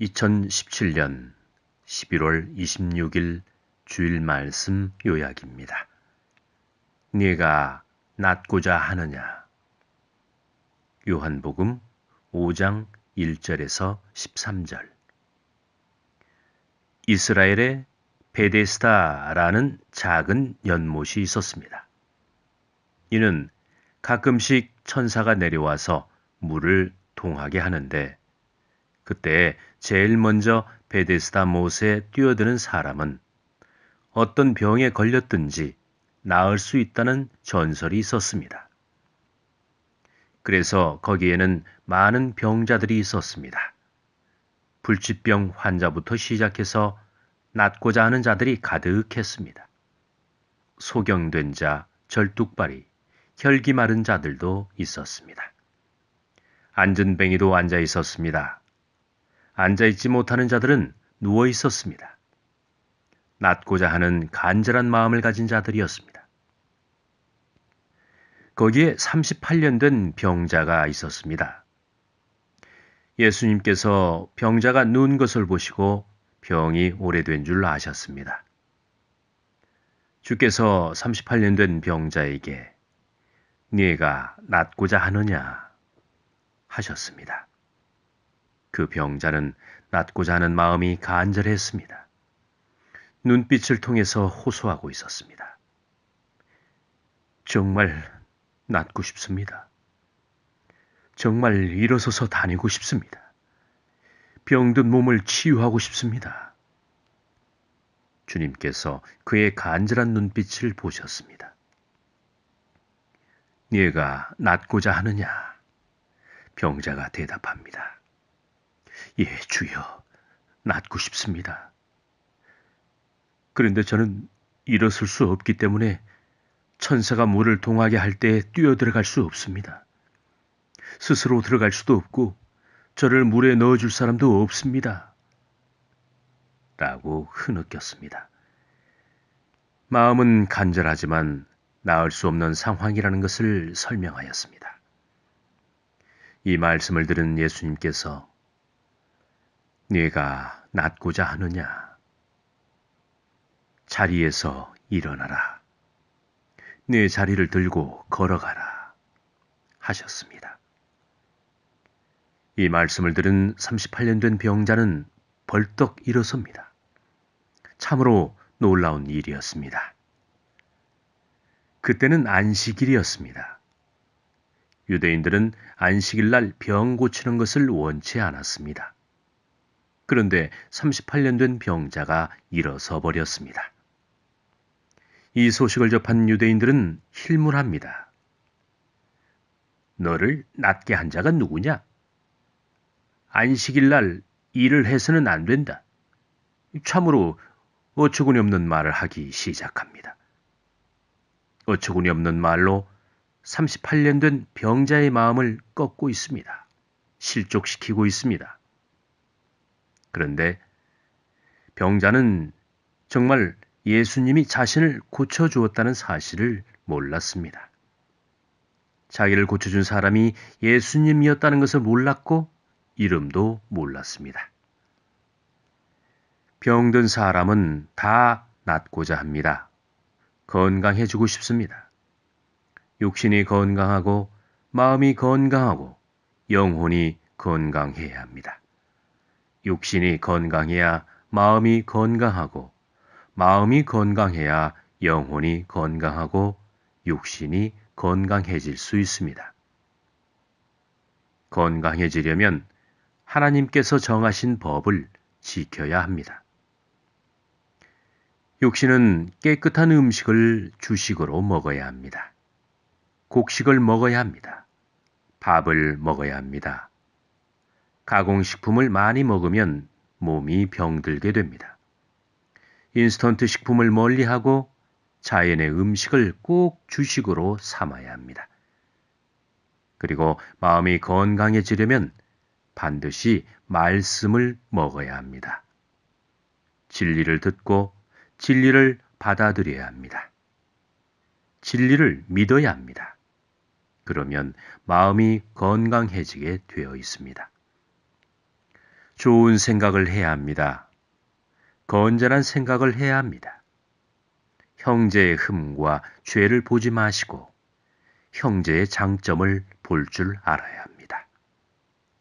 2017년 11월 26일 주일 말씀 요약입니다. 네가 낫고자 하느냐? 요한복음 5장 1절에서 13절. 이스라엘에 베데스다라는 작은 연못이 있었습니다. 이는 가끔씩 천사가 내려와서 물을 동하게 하는데 그때 제일 먼저 베데스다 못에 뛰어드는 사람은 어떤 병에 걸렸든지 나을 수 있다는 전설이 있었습니다. 그래서 거기에는 많은 병자들이 있었습니다. 불치병 환자부터 시작해서 낫고자 하는 자들이 가득했습니다. 소경된 자, 절뚝발이, 혈기 마른 자들도 있었습니다. 안전뱅이도 앉아 있었습니다. 앉아있지 못하는 자들은 누워 있었습니다. 낫고자 하는 간절한 마음을 가진 자들이었습니다. 거기에 38년 된 병자가 있었습니다. 예수님께서 병자가 누운 것을 보시고 병이 오래된 줄 아셨습니다. 주께서 38년 된 병자에게 네가 낫고자 하느냐 하셨습니다. 그 병자는 낫고자 하는 마음이 간절했습니다. 눈빛을 통해서 호소하고 있었습니다. 정말 낫고 싶습니다. 정말 일어서서 다니고 싶습니다. 병든 몸을 치유하고 싶습니다. 주님께서 그의 간절한 눈빛을 보셨습니다. 네가 낫고자 하느냐? 병자가 대답합니다. 예, 주여, 낫고 싶습니다. 그런데 저는 일어설 수 없기 때문에 천사가 물을 동하게 할 때 뛰어들어갈 수 없습니다. 스스로 들어갈 수도 없고 저를 물에 넣어줄 사람도 없습니다. 라고 흐느꼈습니다. 마음은 간절하지만 나을 수 없는 상황이라는 것을 설명하였습니다. 이 말씀을 들은 예수님께서 네가 낫고자 하느냐? 자리에서 일어나라. 네 자리를 들고 걸어가라. 하셨습니다. 이 말씀을 들은 38년 된 병자는 벌떡 일어섭니다. 참으로 놀라운 일이었습니다. 그때는 안식일이었습니다. 유대인들은 안식일 날 병 고치는 것을 원치 않았습니다. 그런데 38년 된 병자가 일어서 버렸습니다. 이 소식을 접한 유대인들은 힐문합니다. 너를 낫게 한 자가 누구냐? 안식일 날 일을 해서는 안 된다. 참으로 어처구니 없는 말을 하기 시작합니다. 어처구니 없는 말로 38년 된 병자의 마음을 꺾고 있습니다. 실족시키고 있습니다. 그런데 병자는 정말 예수님이 자신을 고쳐주었다는 사실을 몰랐습니다. 자기를 고쳐준 사람이 예수님이었다는 것을 몰랐고 이름도 몰랐습니다. 병든 사람은 다 낫고자 합니다. 건강해지고 싶습니다. 육신이 건강하고 마음이 건강하고 영혼이 건강해야 합니다. 육신이 건강해야 마음이 건강하고 마음이 건강해야 영혼이 건강하고 육신이 건강해질 수 있습니다. 건강해지려면 하나님께서 정하신 법을 지켜야 합니다. 육신은 깨끗한 음식을 주식으로 먹어야 합니다. 곡식을 먹어야 합니다. 밥을 먹어야 합니다. 가공식품을 많이 먹으면 몸이 병들게 됩니다. 인스턴트 식품을 멀리하고 자연의 음식을 꼭 주식으로 삼아야 합니다. 그리고 마음이 건강해지려면 반드시 말씀을 먹어야 합니다. 진리를 듣고 진리를 받아들여야 합니다. 진리를 믿어야 합니다. 그러면 마음이 건강해지게 되어 있습니다. 좋은 생각을 해야 합니다. 건전한 생각을 해야 합니다. 형제의 흠과 죄를 보지 마시고 형제의 장점을 볼 줄 알아야 합니다.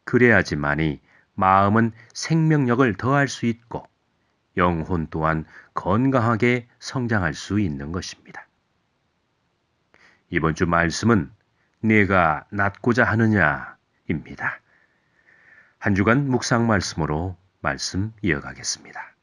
그래야지만이 마음은 생명력을 더할 수 있고 영혼 또한 건강하게 성장할 수 있는 것입니다. 이번 주 말씀은 내가 낫고자 하느냐입니다. 한 주간 묵상 말씀으로 말씀 이어가겠습니다.